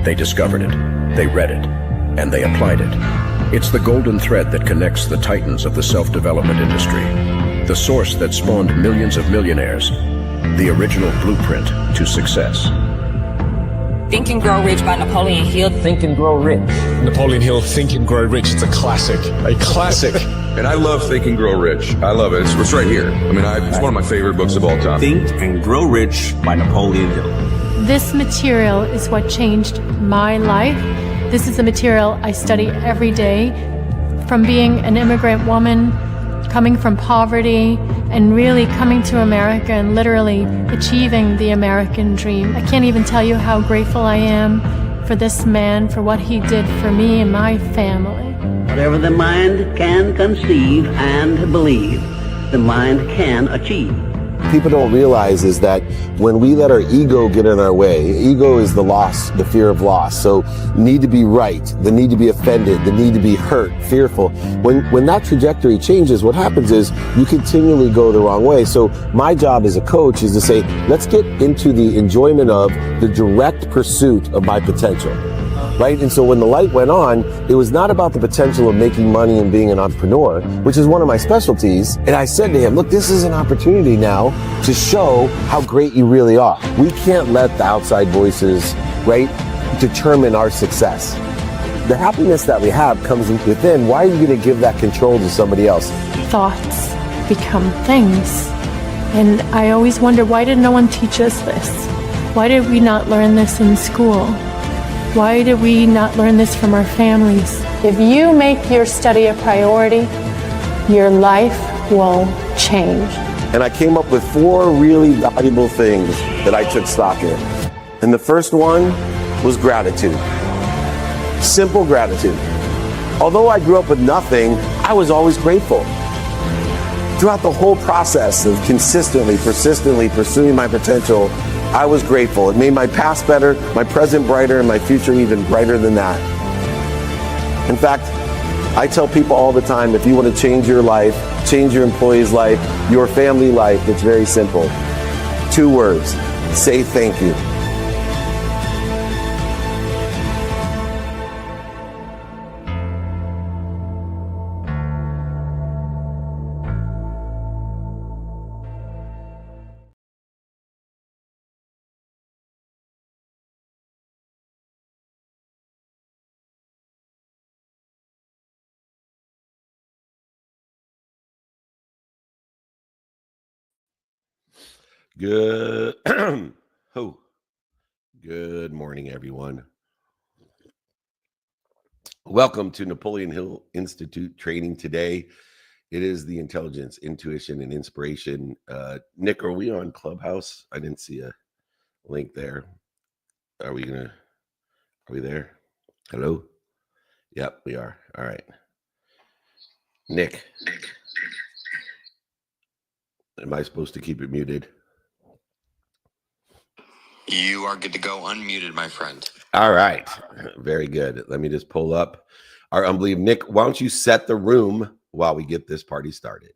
They discovered it, they read it, and they applied it. It's the golden thread that connects the titans of the self-development industry, the source that spawned millions of millionaires, the original blueprint to success. Think and Grow Rich by Napoleon Hill. Think and Grow Rich. Napoleon Hill, Think and Grow Rich. It's a classic. A classic. And I love Think and Grow Rich. I love it. It's right here. I mean, it's one of my favorite books of all time. Think and Grow Rich by Napoleon Hill. This material is what changed my life. This is the material I study every day. From being an immigrant woman, coming from poverty, and really coming to America and literally achieving the American dream. I can't even tell you how grateful I am for this man, for what he did for me and my family. Whatever the mind can conceive and believe, the mind can achieve. People don't realize is that when we let our ego get in our way, ego is the loss, the fear of loss. So need to be right, the need to be offended, the need to be hurt, fearful. When that trajectory changes, what happens is you continually go the wrong way. So my job as a coach is to say, let's get into the enjoyment of the direct pursuit of my potential. Right? And so when the light went on, it was not about the potential of making money and being an entrepreneur, which is one of my specialties. And I said to him, look, this is an opportunity now to show how great you really are. We can't let the outside voices, right, determine our success. The happiness that we have comes within. Why are you going to give that control to somebody else? Thoughts become things. And I always wonder, why did no one teach us this? Why did we not learn this in school? Why did we not learn this from our families? If you make your study a priority, your life will change. And I came up with 4 really valuable things that I took stock in. And the first one was gratitude. Simple gratitude. Although I grew up with nothing, I was always grateful. Throughout the whole process of consistently, persistently pursuing my potential, I was grateful. It made my past better, my present brighter, and my future even brighter than that. In fact, I tell people all the time, if you want to change your life, change your employee's life, your family life, it's very simple. 2 words, say thank you. Good morning, everyone. Welcome to Napoleon Hill Institute training today. It is the intelligence, intuition, and inspiration. Nick, are we on Clubhouse? I didn't see a link there. Are we there? Hello? Yep, we are. All right. Nick. Am I supposed to keep it muted? You are good to go. Unmuted, my friend. All right. Very good. Let me just pull up our unbelievable. Nick, why don't you set the room while we get this party started?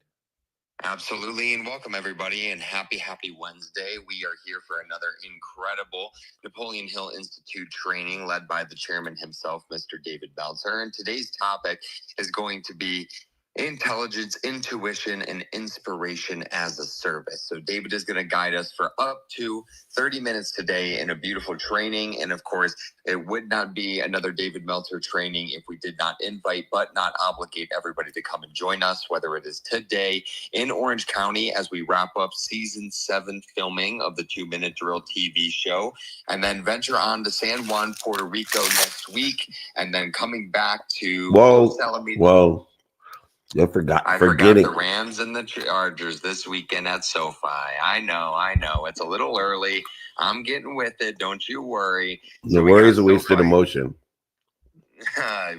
Absolutely. And welcome, everybody. And happy Wednesday. We are here for another incredible Napoleon Hill Institute training led by the chairman himself, Mr. David Meltzer. And today's topic is going to be intelligence, intuition, and inspiration as a service. So David is going to guide us for up to 30 minutes today in a beautiful training. And of course, it would not be another David Meltzer training if we did not invite, but not obligate everybody to come and join us, whether it is today in Orange County as we wrap up season 7 filming of the 2-Minute Drill TV show, and then venture on to San Juan, Puerto Rico next week, and then coming back to Whoa. I forgot the Rams and the Chargers this weekend at SoFi. I know. It's a little early. I'm getting with it. Don't you worry. The worry is a wasted emotion.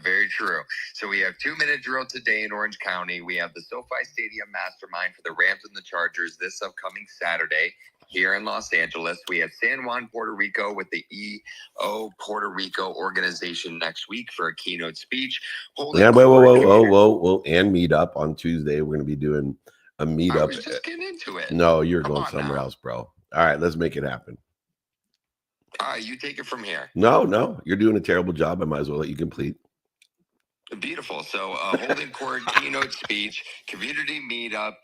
Very true. So we have 2-Minute Drill today in Orange County. We have the SoFi Stadium Mastermind for the Rams and the Chargers this upcoming Saturday here in Los Angeles. We have San Juan, Puerto Rico with the EO Puerto Rico organization next week for a keynote speech. Whoa. And meet up on Tuesday. We're going to be doing a meetup. I was just getting into it. No, you're going somewhere else, bro. All right, let's make it happen. All right, you take it from here. No, you're doing a terrible job. I might as well let you complete. Beautiful. So, holding court, keynote speech, community meetup,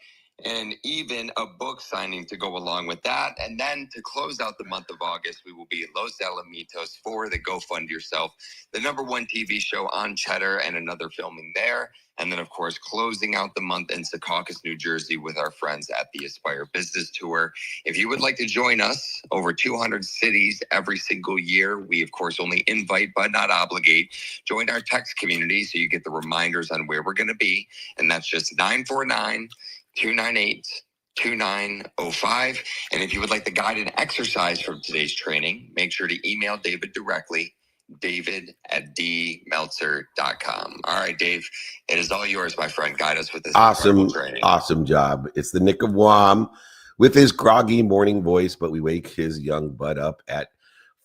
and even a book signing to go along with that. And then to close out the month of August, we will be at Los Alamitos for the Go Fund Yourself, the #1 TV show on Cheddar, and another filming there. And then, of course, closing out the month in Secaucus, New Jersey with our friends at the Aspire Business Tour. If you would like to join us, over 200 cities every single year. We, of course, only invite but not obligate. Join our text community so you get the reminders on where we're going to be. And that's just 949-298-2905. And if you would like the guided exercise from today's training, make sure to email David directly, david@dmeltzer.com. All right, Dave, it is all yours, my friend. Guide us with this incredible training. Awesome job. It's the Nick of Wam with his groggy morning voice, but we wake his young butt up at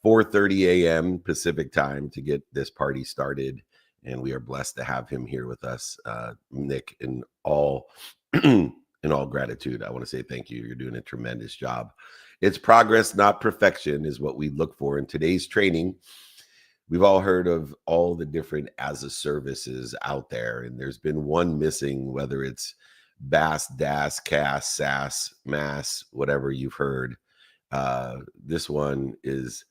4:30 a.m. Pacific time to get this party started. And we are blessed to have him here with us, Nick, in all in all gratitude. I want to say thank you. You're doing a tremendous job. It's progress, not perfection, is what we look for in today's training. We've all heard of all the different as a services out there, and there's been one missing, whether it's BAS, DAS, CAS, SAS, MAS, whatever you've heard. This one is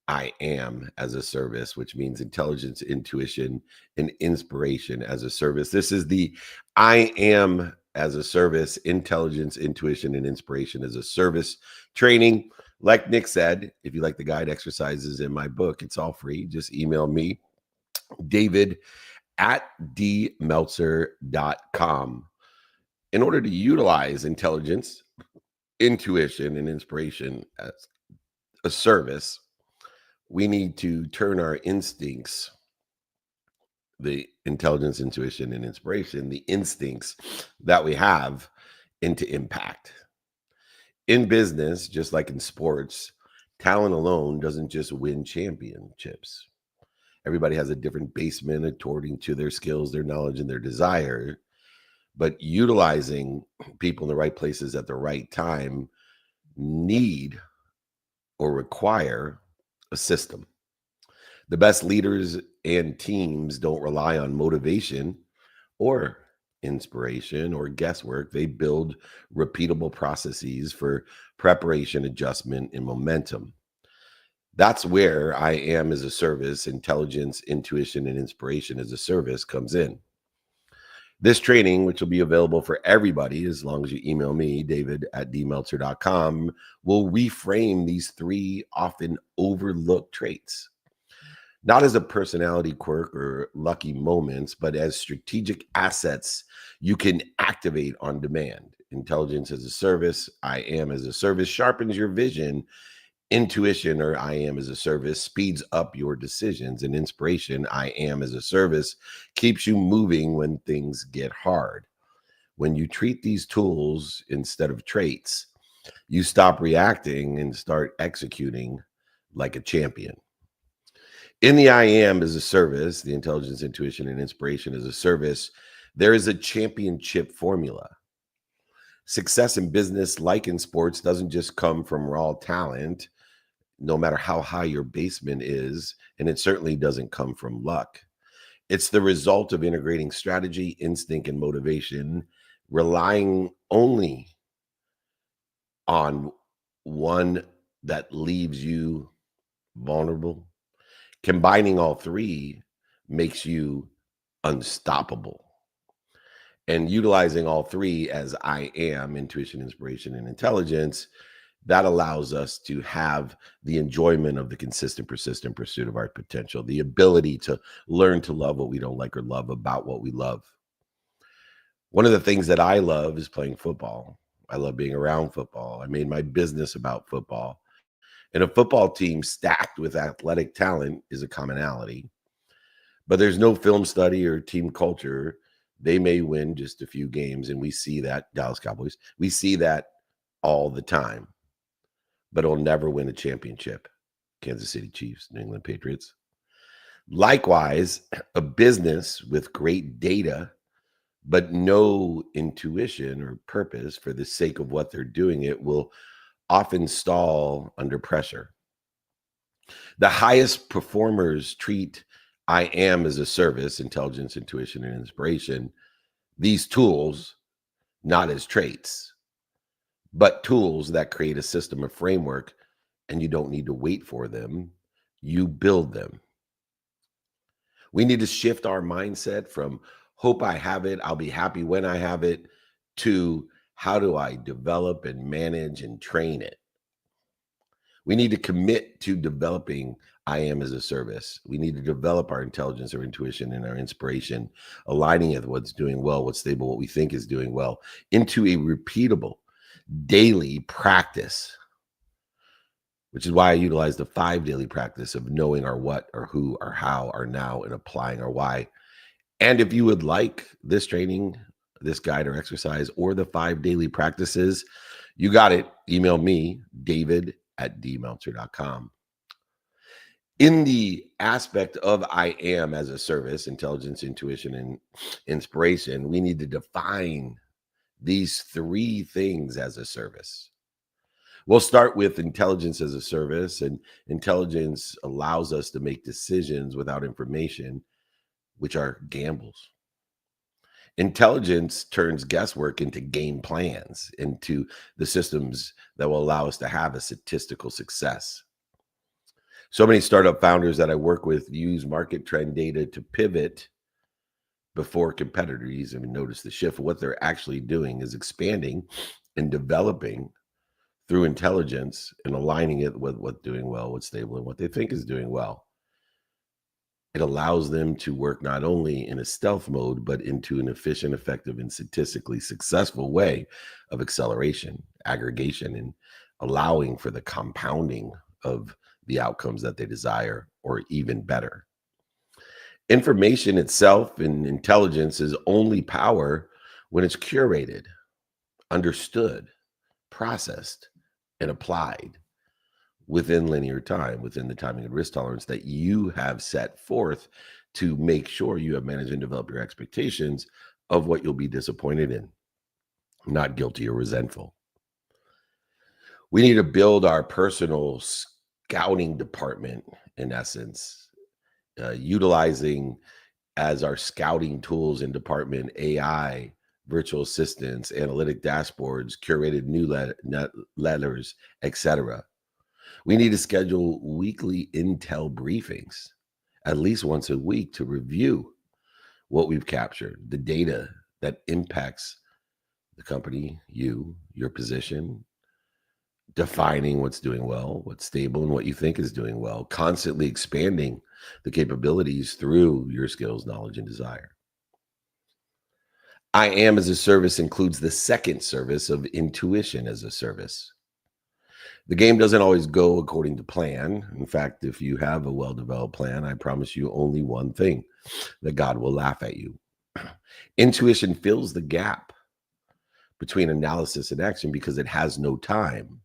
I am as a service, which means intelligence, intuition, and inspiration as a service. This is the I am as a service, intelligence, intuition, and inspiration as a service training. Like Nick said, if you like the guide exercises in my book, it's all free. Just email me, david@dmeltzer.com. In order to utilize intelligence, intuition, and inspiration as a service, we need to turn our instincts, the intelligence, intuition, and inspiration, the instincts that we have, into impact. In business, just like in sports, talent alone doesn't just win championships. Everybody has a different basement according to their skills, their knowledge, and their desire. But utilizing people in the right places at the right time need or require a system. The best leaders and teams don't rely on motivation or inspiration or guesswork. They build repeatable processes for preparation, adjustment, and momentum. That's where I am as a service, intelligence, intuition, and inspiration as a service comes in. This training, which will be available for everybody as long as you email me, david@dmeltzer.com, will reframe these three often overlooked traits, not as a personality quirk or lucky moments, but as strategic assets you can activate on demand. Intelligence as a service, I am as a service, sharpens your vision. Intuition, or I am as a service, speeds up your decisions. And inspiration, I am as a service, keeps you moving when things get hard. When you treat these tools instead of traits, you stop reacting and start executing like a champion. In the I am as a service, the intelligence, intuition, and inspiration as a service, there is a championship formula. Success in business, like in sports, doesn't just come from raw talent, no matter how high your basement is, and it certainly doesn't come from luck. It's the result of integrating strategy, instinct, and motivation, relying only on one that leaves you vulnerable. Combining all three makes you unstoppable. And utilizing all three as I am, intuition, inspiration, and intelligence, that allows us to have the enjoyment of the consistent, persistent pursuit of our potential, the ability to learn to love what we don't like or love about what we love. One of the things that I love is playing football. I love being around football. I made my business about football. And a football team stacked with athletic talent is a commonality. But there's no film study or team culture. They may win just a few games, and we see that, Dallas Cowboys, we see that all the time. But it'll never win a championship. Kansas City Chiefs, New England Patriots. Likewise, a business with great data, but no intuition or purpose for the sake of what they're doing, it will often stall under pressure. The highest performers treat I am as a service, intelligence, intuition, and inspiration, these tools not as traits, but tools that create a system, a framework, and you don't need to wait for them. You build them. We need to shift our mindset from hope I have it, I'll be happy when I have it, to how do I develop and manage and train it? We need to commit to developing I am as a service. We need to develop our intelligence, our intuition, and our inspiration, aligning it with what's doing well, what's stable, what we think is doing well, into a repeatable daily practice, which is why I utilize the 5 daily practice of knowing our what, our who, our how, our now, and applying our why. And if you would like this training, this guide or exercise, or the 5 daily practices, you got it. Email me, david@dmeltzer.com. In the aspect of I am as a service, intelligence, intuition, and inspiration, we need to define these 3 things as a service. We'll start with intelligence as a service, and intelligence allows us to make decisions without information, which are gambles. Intelligence turns guesswork into game plans, into the systems that will allow us to have a statistical success. So many startup founders that I work with use market trend data to pivot before competitors even notice the shift. What they're actually doing is expanding and developing through intelligence and aligning it with what's doing well, what's stable, and what they think is doing well. It allows them to work not only in a stealth mode, but into an efficient, effective, and statistically successful way of acceleration, aggregation, and allowing for the compounding of the outcomes that they desire, or even better. Information itself and intelligence is only power when it's curated, understood, processed, and applied within linear time, within the timing and risk tolerance that you have set forth to make sure you have managed and developed your expectations of what you'll be disappointed in, not guilty or resentful. We need to build our personal scouting department, in essence, utilizing as our scouting tools in department AI, virtual assistants, analytic dashboards, curated newsletters, etc. We need to schedule weekly intel briefings, at least once a week, to review what we've captured, the data that impacts the company, you, your position, defining what's doing well, what's stable, and what you think is doing well, constantly expanding the capabilities through your skills, knowledge, and desire. I am as a service includes the second service of intuition as a service. The game doesn't always go according to plan. In fact, if you have a well-developed plan, I promise you only one thing, that God will laugh at you. Intuition fills the gap between analysis and action because it has no time.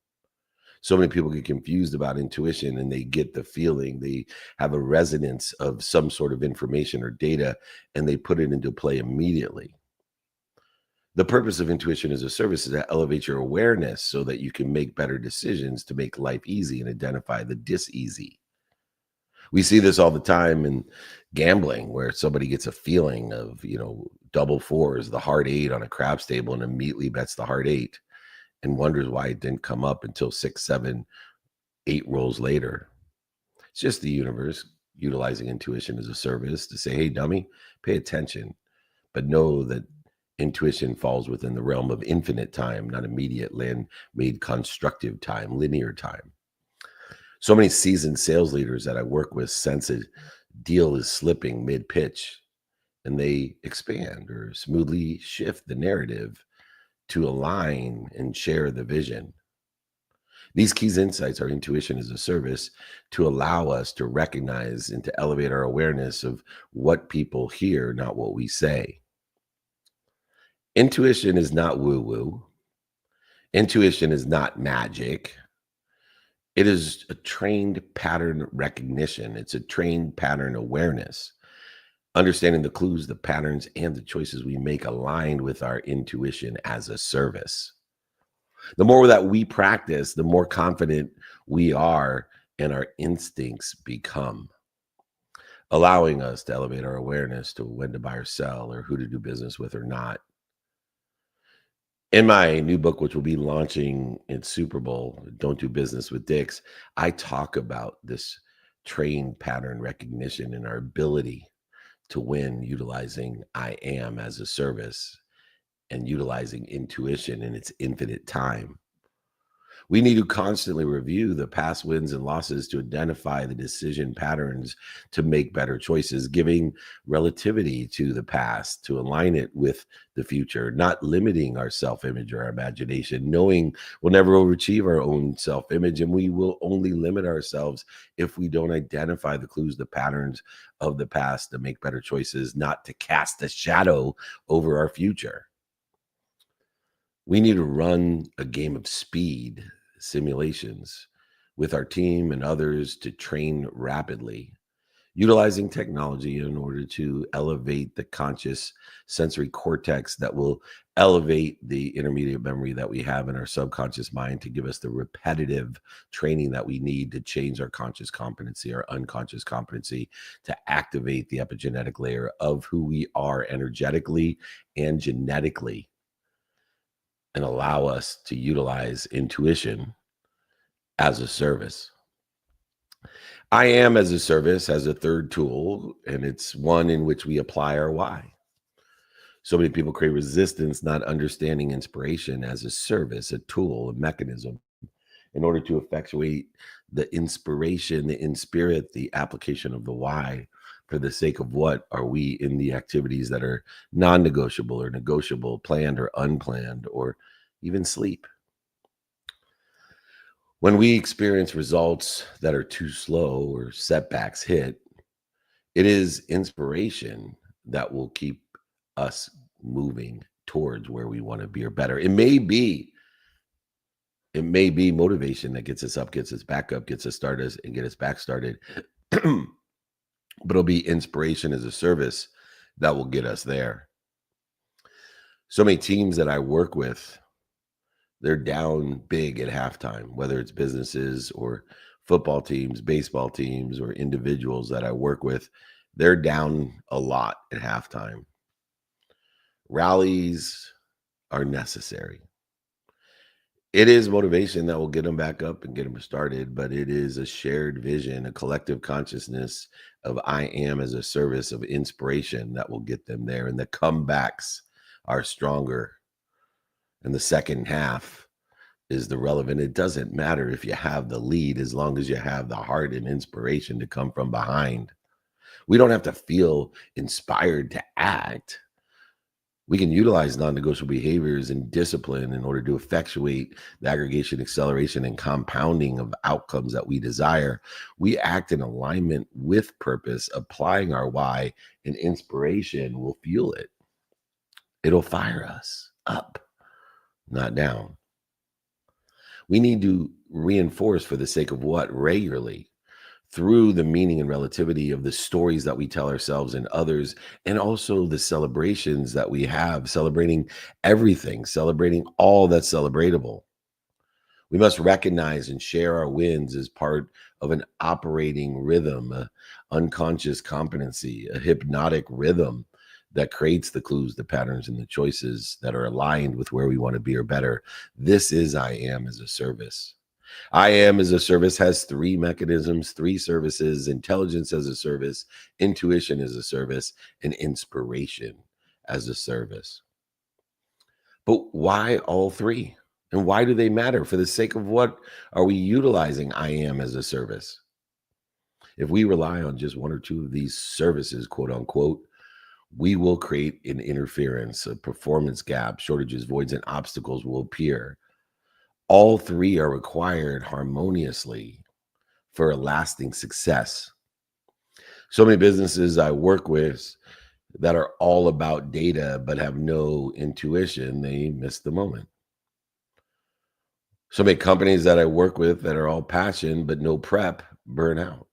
So many people get confused about intuition, and they get the feeling, they have a resonance of some sort of information or data, and they put it into play immediately. The purpose of intuition as a service is to elevate your awareness so that you can make better decisions to make life easy and identify the dis-easy. We see this all the time in gambling, where somebody gets a feeling of, double fours, the hard 8 on a craps table, and immediately bets the hard 8 and wonders why it didn't come up until 6, 7, 8 rolls later. It's just the universe utilizing intuition as a service to say, hey, dummy, pay attention, but know that intuition falls within the realm of infinite time, not immediate, land-made constructive time, linear time. So many seasoned sales leaders that I work with sense a deal is slipping mid-pitch, and they expand or smoothly shift the narrative to align and share the vision. These key insights are intuition as a service to allow us to recognize and to elevate our awareness of what people hear, not what we say. Intuition is not woo-woo. Intuition is not magic. It is a trained pattern recognition. It's a trained pattern awareness. Understanding the clues, the patterns, and the choices we make aligned with our intuition as a service. The more that we practice, the more confident we are and our instincts become, allowing us to elevate our awareness to when to buy or sell or who to do business with or not. In my new book, which will be launching in Super Bowl, Don't Do Business with Dicks, I talk about this trained pattern recognition and our ability to win utilizing I am as a service and utilizing intuition in its infinite time. We need to constantly review the past wins and losses to identify the decision patterns to make better choices, giving relativity to the past to align it with the future, not limiting our self-image or our imagination, knowing we'll never overachieve our own self-image, and we will only limit ourselves if we don't identify the clues, the patterns of the past to make better choices, not to cast a shadow over our future. We need to run a game of speed simulations with our team and others to train rapidly, utilizing technology in order to elevate the conscious sensory cortex that will elevate the intermediate memory that we have in our subconscious mind to give us the repetitive training that we need to change our conscious competency, our unconscious competency, to activate the epigenetic layer of who we are energetically and genetically, and allow us to utilize intuition as a service. I am as a service as a third tool, and it's one in which we apply our why. So many people create resistance, not understanding inspiration as a service, a tool, a mechanism in order to effectuate the inspiration, the in spirit, the application of the why. For the sake of what are we in the activities that are non-negotiable or negotiable, planned or unplanned, or even sleep? When we experience results that are too slow or setbacks hit, it is inspiration that will keep us moving towards where we want to be or better. It may be motivation that gets us up, gets us back up, gets us started and get us back started. But it'll be inspiration as a service that will get us there. So many teams that I work with, they're down big at halftime, whether it's businesses or football teams, baseball teams, or individuals that I work with, they're down a lot at halftime. Rallies are necessary. It is motivation that will get them back up and get them started, but it is a shared vision, a collective consciousness of I am as a service of inspiration that will get them there. And the comebacks are stronger. And the second half is the relevant. It doesn't matter if you have the lead as long as you have the heart and inspiration to come from behind. We don't have to feel inspired to act. We can utilize non-negotiable behaviors and discipline in order to effectuate the aggregation, acceleration, and compounding of outcomes that we desire. We act in alignment with purpose, applying our why, and inspiration will fuel it. It'll fire us up, not down. We need to reinforce, for the sake of what, regularly, through the meaning and relativity of the stories that we tell ourselves and others, and also the celebrations that we have, celebrating everything, celebrating all that's celebratable. We must recognize and share our wins as part of an operating rhythm, an unconscious competency, a hypnotic rhythm that creates the clues, the patterns, and the choices that are aligned with where we want to be or better. This is I am as a service. I am as a service has three mechanisms, three services: intelligence as a service, intuition as a service, and inspiration as a service. But why all three? And why do they matter? For the sake of what are we utilizing I am as a service? If we rely on just one or two of these services, quote unquote, we will create an interference, a performance gap, shortages, voids, and obstacles will appear. All three are required harmoniously for a lasting success. So many businesses I work with that are all about data but have no intuition, they miss the moment. So many companies that I work with that are all passion but no prep burn out.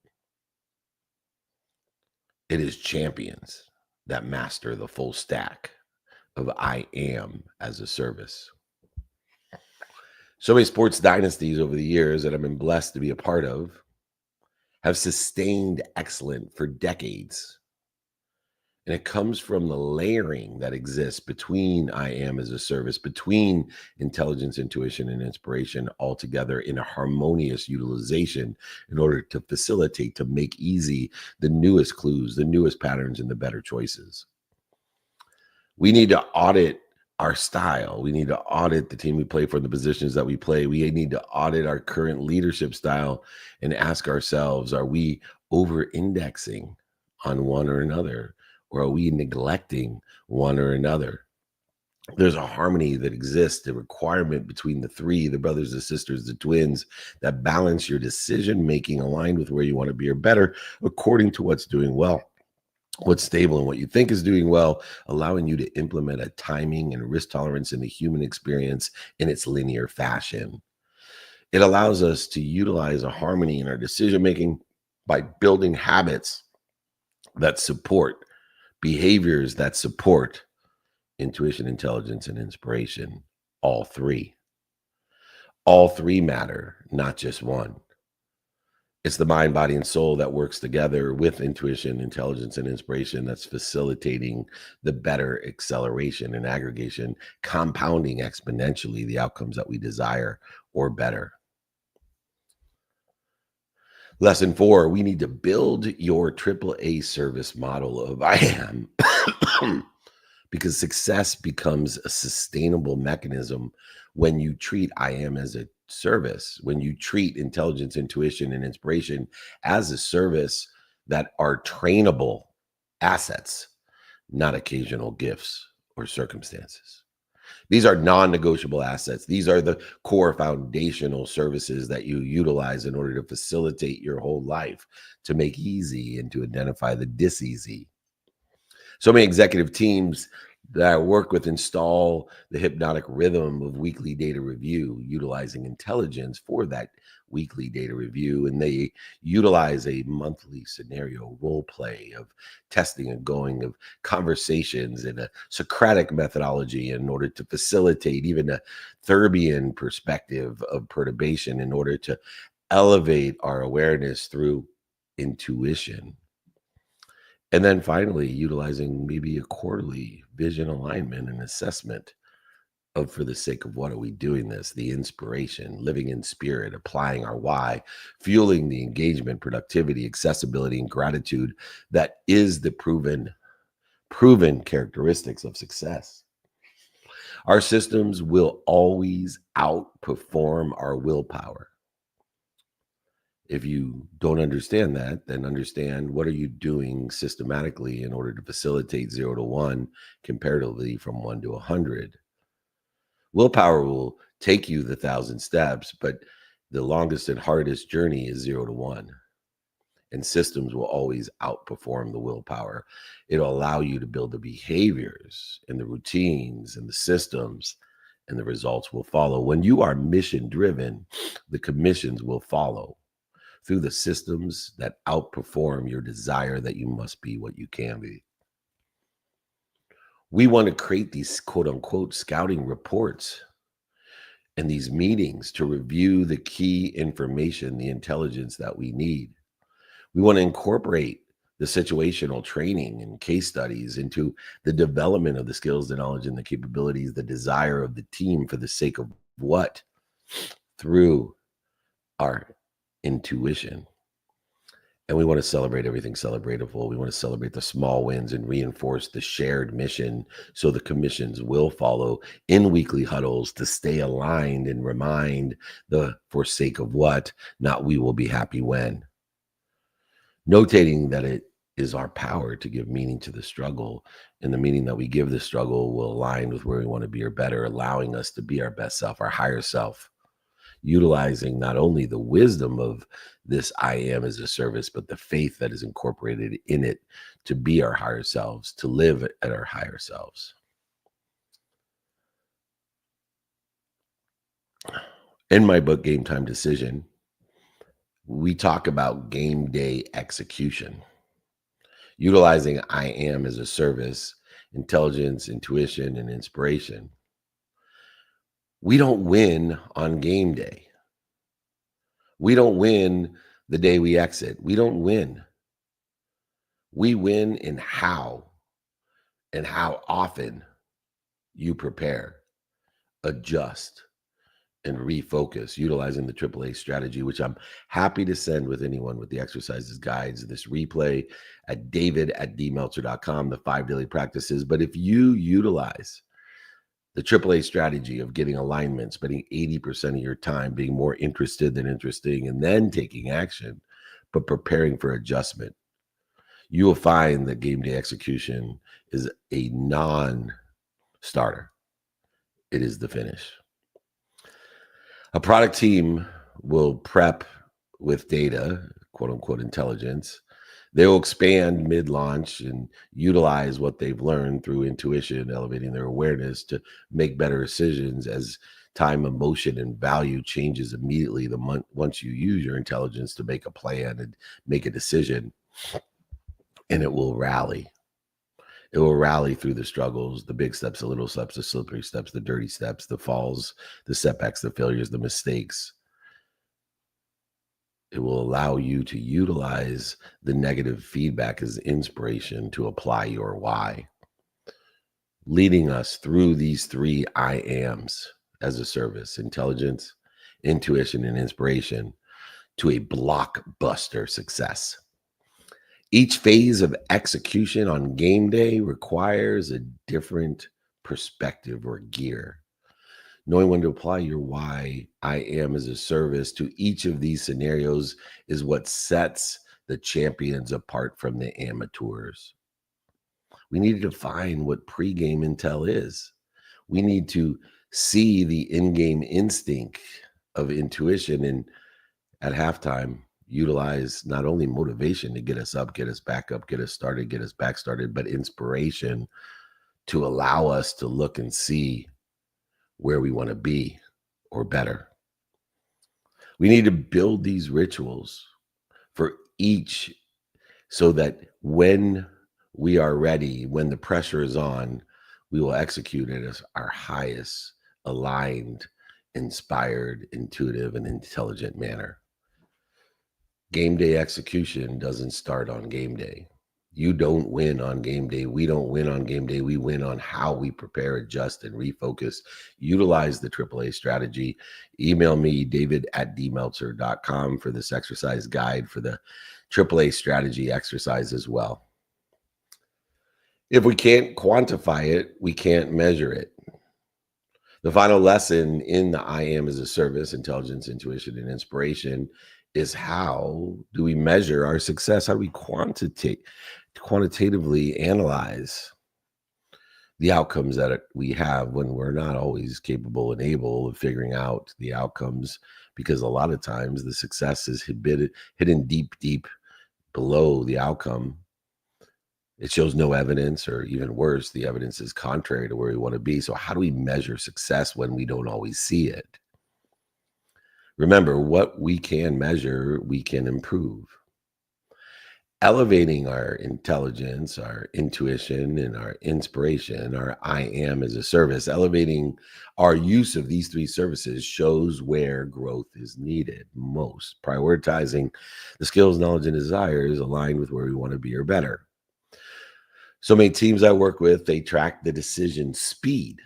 It is champions that master the full stack of I am as a service. So many sports dynasties over the years that I've been blessed to be a part of have sustained excellence for decades. And it comes from the layering that exists between I am as a service, between intelligence, intuition, and inspiration all together in a harmonious utilization in order to facilitate, to make easy the newest clues, the newest patterns, and the better choices. We need to audit our style. We need to audit the team we play for, the positions that we play. We need to audit our current leadership style and ask ourselves, are we over-indexing on one or another? Or are we neglecting one or another? There's a harmony that exists, the requirement between the three, the brothers, the sisters, the twins, that balance your decision-making aligned with where you want to be or better according to what's doing well, what's stable, and what you think is doing well, allowing you to implement a timing and risk tolerance in the human experience in its linear fashion. It allows us to utilize a harmony in our decision-making by building habits that support behaviors that support intuition, intelligence, and inspiration. All three. All three matter, not just one. It's the mind, body, and soul that works together with intuition, intelligence, and inspiration that's facilitating the better acceleration and aggregation, compounding exponentially the outcomes that we desire or better. Lesson 4, we need to build your AAA service model of I am because success becomes a sustainable mechanism when you treat I am as a service, when you treat intelligence, intuition, and inspiration as a service that are trainable assets, not occasional gifts or circumstances. These are non-negotiable assets. These are the core foundational services that you utilize in order to facilitate your whole life, to make easy and to identify the dis-easy. So many executive teams that I work with install the hypnotic rhythm of weekly data review, utilizing intelligence for that weekly data review. And they utilize a monthly scenario role play of testing and going of conversations in a Socratic methodology in order to facilitate even a Thurbian perspective of perturbation in order to elevate our awareness through intuition. And then finally, utilizing maybe a quarterly vision alignment and assessment of, for the sake of what are we doing this, the inspiration, living in spirit, applying our why, fueling the engagement, productivity, accessibility, and gratitude that is the proven characteristics of success. Our systems will always outperform our willpower. If you don't understand that, then understand what are you doing systematically in order to facilitate 0 to 1 comparatively from 1 to 100. Willpower will take you the 1,000 steps, but the longest and hardest journey is 0 to 1. And systems will always outperform the willpower. It'll allow you to build the behaviors and the routines and the systems, and the results will follow. When you are mission driven, the commissions will follow through the systems that outperform your desire that you must be what you can be. We want to create these quote unquote scouting reports and these meetings to review the key information, the intelligence that we need. We want to incorporate the situational training and case studies into the development of the skills, the knowledge, and the capabilities, the desire of the team for the sake of what? Through our intuition. And we want to celebrate everything celebratable. We want to celebrate the small wins and reinforce the shared mission so the commissions will follow in weekly huddles to stay aligned and remind the for sake of what, not we will be happy when. Notating that it is our power to give meaning to the struggle, and the meaning that we give the struggle will align with where we want to be or better, allowing us to be our best self, our higher self. Utilizing not only the wisdom of this I am as a service, but the faith that is incorporated in it to be our higher selves, to live at our higher selves. In my book, Game Time Decision, we talk about game day execution. Utilizing I am as a service, intelligence, intuition, and inspiration. We don't win on game day. We don't win the day we exit. We don't win. We win in how and how often you prepare, adjust, and refocus utilizing the AAA strategy, which I'm happy to send with anyone with the exercises guides, this replay at david@dmeltzer.com, the 5 daily practices. But if you utilize the AAA strategy of getting alignment, spending 80% of your time being more interested than interesting, and then taking action, but preparing for adjustment, you will find that game day execution is a non-starter. It is the finish. A product team will prep with data, quote unquote, intelligence. They will expand mid-launch and utilize what they've learned through intuition, elevating their awareness to make better decisions as time, emotion, and value changes immediately once you use your intelligence to make a plan and make a decision, and it will rally. It will rally through the struggles, the big steps, the little steps, the slippery steps, the dirty steps, the falls, the setbacks, the failures, the mistakes. It will allow you to utilize the negative feedback as inspiration to apply your why, leading us through these 3 I ams as a service: intelligence, intuition, and inspiration, to a blockbuster success. Each phase of execution on game day requires a different perspective or gear. Knowing when to apply your why I am as a service to each of these scenarios is what sets the champions apart from the amateurs. We need to define what pregame intel is. We need to see the in-game instinct of intuition, and at halftime, utilize not only motivation to get us up, get us back up, get us started, get us back started, but inspiration to allow us to look and see where we want to be or better. We need to build these rituals for each so that when we are ready, when the pressure is on, we will execute it as our highest, aligned, inspired, intuitive, and intelligent manner. Game day execution doesn't start on game day. You don't win on game day. We don't win on game day. We win on how we prepare, adjust, and refocus. Utilize the AAA strategy. Email me, david@dmeltzer.com, for this exercise guide for the AAA strategy exercise as well. If we can't quantify it, we can't measure it. The final lesson in the I am as a service, intelligence, intuition, and inspiration, is how do we measure our success? How do we quantitatively analyze the outcomes that we have when we're not always capable and able of figuring out the outcomes? Because a lot of times the success is hidden deep below the outcome. It shows no evidence, or even worse, the evidence is contrary to where we want to be. So how do we measure success when we don't always see it? Remember, what we can measure, we can improve. Elevating our intelligence, our intuition, and our inspiration, our I am as a service, elevating our use of these 3 services shows where growth is needed most. Prioritizing the skills, knowledge, and desires aligned with where we want to be or better. So many teams I work with, they track the decision speed.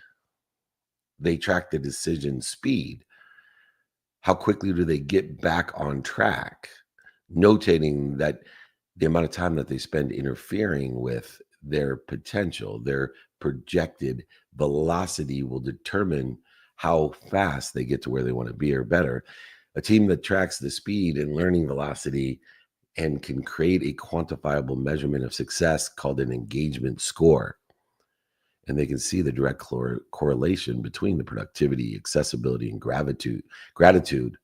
How quickly do they get back on track? Notating that the amount of time that they spend interfering with their potential, their projected velocity, will determine how fast they get to where they want to be or better. A team that tracks the speed and learning velocity and can create a quantifiable measurement of success called an engagement score. And they can see the direct correlation between the productivity, accessibility, and gratitude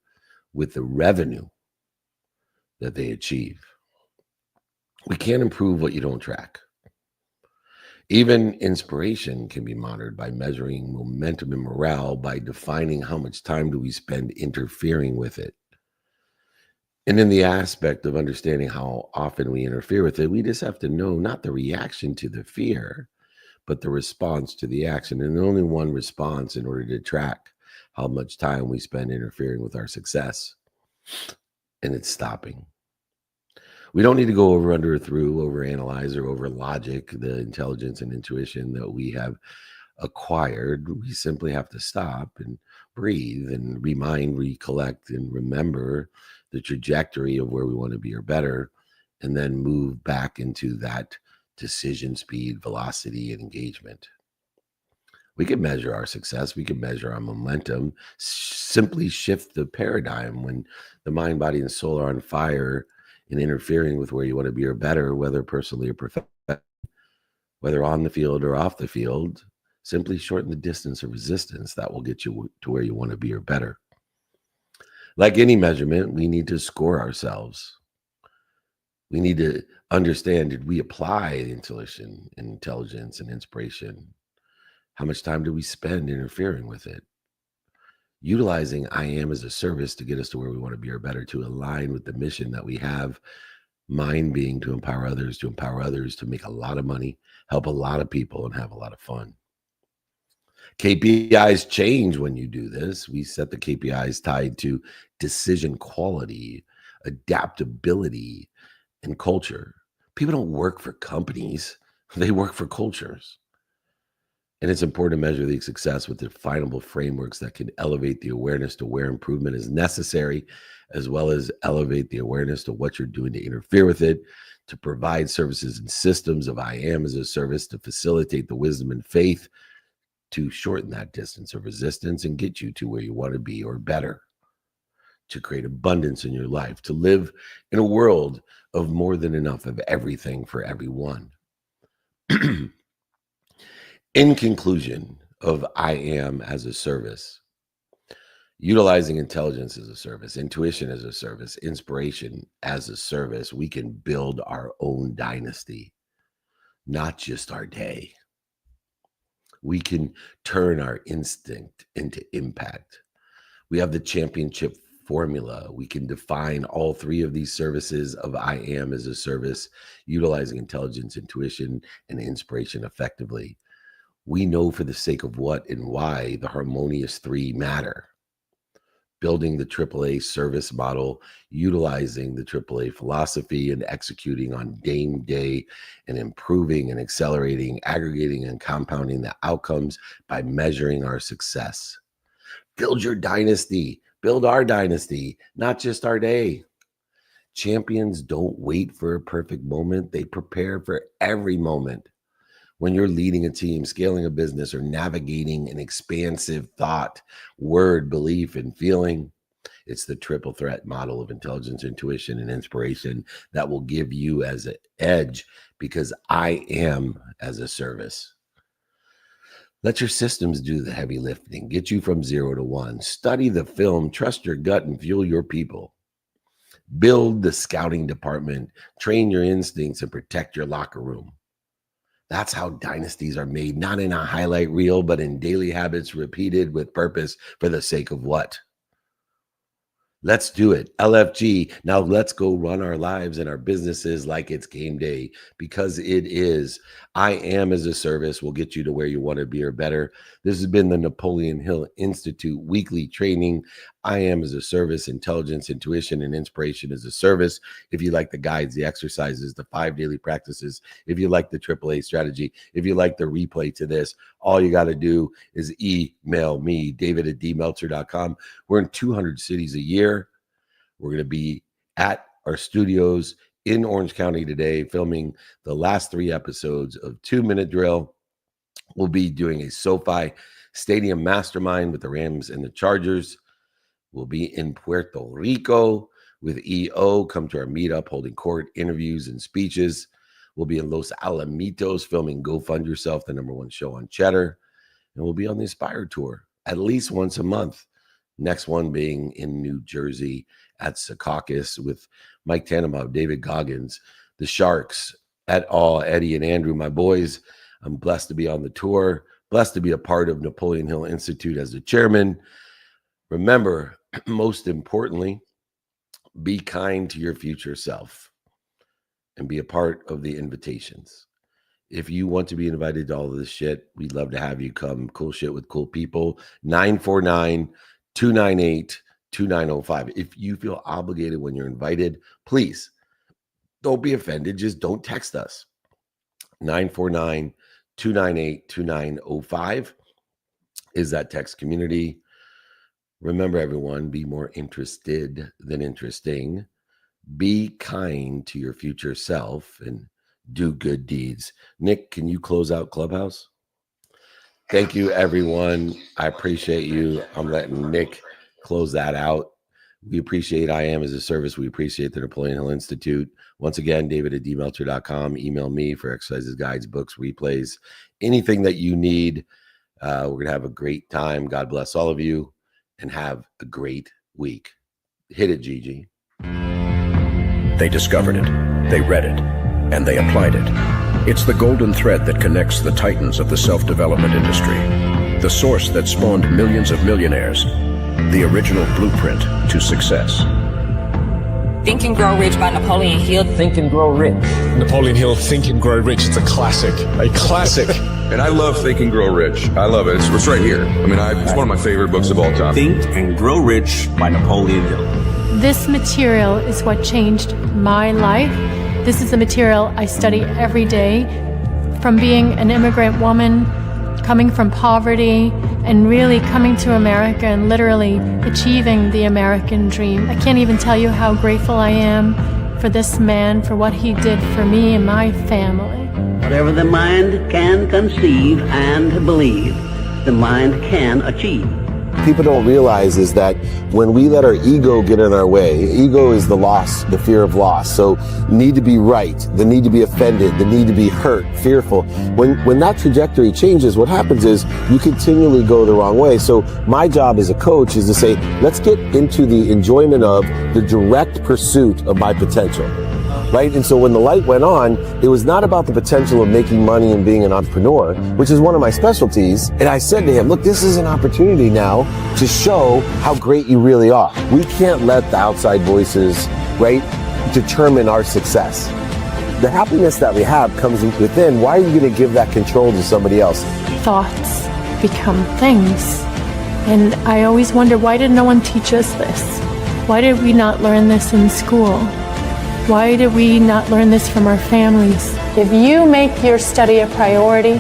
with the revenue that they achieve. We can't improve what you don't track. Even inspiration can be monitored by measuring momentum and morale, by defining how much time do we spend interfering with it. And in the aspect of understanding how often we interfere with it, we just have to know not the reaction to the fear, but the response to the action. And only one response in order to track how much time we spend interfering with our success. And it's stopping. We don't need to go over, under, or through, over analyze, or over logic the intelligence and intuition that we have acquired. We simply have to stop and breathe and remind, recollect, and remember the trajectory of where we want to be or better, and then move back into that decision speed, velocity, and engagement. We can measure our success. We can measure our momentum. Simply shift the paradigm when the mind, body, and soul are on fire and interfering with where you want to be or better, whether personally or professionally, whether on the field or off the field. Simply shorten the distance of resistance. That will get you to where you want to be or better. Like any measurement, we need to score ourselves. We need to understand, did we apply intuition, intelligence, and inspiration? How much time do we spend interfering with it? Utilizing I am as a service to get us to where we want to be or better, to align with the mission that we have, mine being to empower others, to make a lot of money, help a lot of people, and have a lot of fun. KPIs change when you do this. We set the KPIs tied to decision quality, adaptability, and culture. People don't work for companies. They work for cultures. And it's important to measure the success with definable frameworks that can elevate the awareness to where improvement is necessary, as well as elevate the awareness to what you're doing to interfere with it, to provide services and systems of I am as a service, to facilitate the wisdom and faith, to shorten that distance of resistance and get you to where you want to be or better, to create abundance in your life, to live in a world of more than enough of everything for everyone. In conclusion of I am as a service, utilizing intelligence as a service, intuition as a service, inspiration as a service, we can build our own dynasty, not just our day. We can turn our instinct into impact. We have the championship formula. We can define all three of these services of I am as a service, utilizing intelligence, intuition, and inspiration effectively. We know for the sake of what and why the harmonious three matter. Building the AAA service model, utilizing the AAA philosophy, and executing on game day, and improving and accelerating, aggregating and compounding the outcomes by measuring our success. Build your dynasty. Build our dynasty, not just our day. Champions don't wait for a perfect moment. They prepare for every moment. When you're leading a team, scaling a business, or navigating an expansive thought, word, belief, and feeling, it's the triple threat model of intelligence, intuition, and inspiration that will give you as an edge, because I am as a service. Let your systems do the heavy lifting, get you from 0 to 1. Study the film, trust your gut, and fuel your people. Build the scouting department, train your instincts, and protect your locker room. That's how dynasties are made, not in a highlight reel, but in daily habits repeated with purpose for the sake of what? Let's do it. LFG. Now let's go run our lives and our businesses like it's game day, because it is. I am as a service will get you to where you want to be or better. This has been the Napoleon Hill Institute weekly training. I am as a service, intelligence, intuition, and inspiration as a service. If you like the guides, the exercises, the 5 daily practices, if you like the AAA strategy, if you like the replay to this, all you got to do is email me, david@dmeltzer.com. We're in 200 cities a year. We're going to be at our studios in Orange County today, filming the last 3 episodes of 2-Minute Drill. We'll be doing a SoFi Stadium Mastermind with the Rams and the Chargers. We'll be in Puerto Rico with EO. Come to our meetup, holding court, interviews, and speeches. We'll be in Los Alamitos filming Go Fund Yourself, the #1 show on Cheddar. And we'll be on the Inspire Tour at least once a month. Next one being in New Jersey at Secaucus with Mike Tannenbaum, David Goggins, the Sharks, et al., Eddie and Andrew, my boys. I'm blessed to be on the tour, blessed to be a part of Napoleon Hill Institute as the chairman. Remember, most importantly, be kind to your future self and be a part of the invitations. If you want to be invited to all of this shit, we'd love to have you come. Cool shit with cool people. 949-298-2905. If you feel obligated when you're invited, please don't be offended. Just don't text us. 949-298-2905 is that text community. Remember, everyone, be more interested than interesting. Be kind to your future self and do good deeds. Nick, can you close out Clubhouse? Thank you, everyone. I appreciate you. I'm letting Nick close that out. We appreciate I Am as a Service. We appreciate the Napoleon Hill Institute. Once again, david@dmelter.com. Email me for exercises, guides, books, replays, anything that you need. We're going to have a great time. God bless all of you and have a great week. Hit it, Gigi. They discovered it, they read it, and they applied it. It's the golden thread that connects the titans of the self-development industry, the source that spawned millions of millionaires, the original blueprint to success. Think and Grow Rich by Napoleon Hill. Think and Grow Rich. Napoleon Hill, Think and Grow Rich. It's a classic. A classic. And I love Think and Grow Rich. I love it. It's right here. I mean, it's one of my favorite books of all time. Think and Grow Rich by Napoleon Hill. This material is what changed my life. This is the material I study every day. From being an immigrant woman, coming from poverty, and really coming to America and literally achieving the American dream. I can't even tell you how grateful I am for this man, for what he did for me and my family. Whatever the mind can conceive and believe, the mind can achieve. People don't realize is that when we let our ego get in our way, ego is the loss, the fear of loss. So need to be right, the need to be offended, the need to be hurt, fearful. When that trajectory changes, what happens is you continually go the wrong way. So my job as a coach is to say, let's get into the enjoyment of the direct pursuit of my potential. Right? And so when the light went on, it was not about the potential of making money and being an entrepreneur, which is one of my specialties. And I said to him, look, this is an opportunity now to show how great you really are. We can't let the outside voices, right, determine our success. The happiness that we have comes within. Why are you going to give that control to somebody else? Thoughts become things. And I always wonder, why did no one teach us this? Why did we not learn this in school? Why did we not learn this from our families? If you make your study a priority,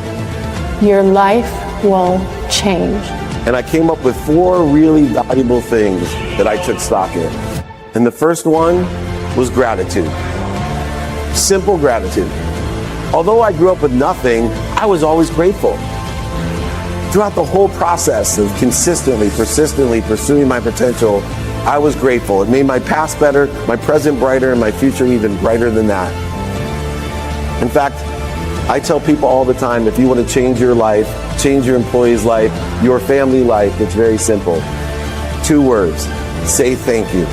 your life will change. And I came up with 4 really valuable things that I took stock in. And the first one was gratitude. Simple gratitude. Although I grew up with nothing, I was always grateful. Throughout the whole process of consistently, persistently pursuing my potential, I was grateful. It made my past better, my present brighter, and my future even brighter than that. In fact, I tell people all the time, if you want to change your life, change your employee's life, your family life, it's very simple. 2 words, say thank you.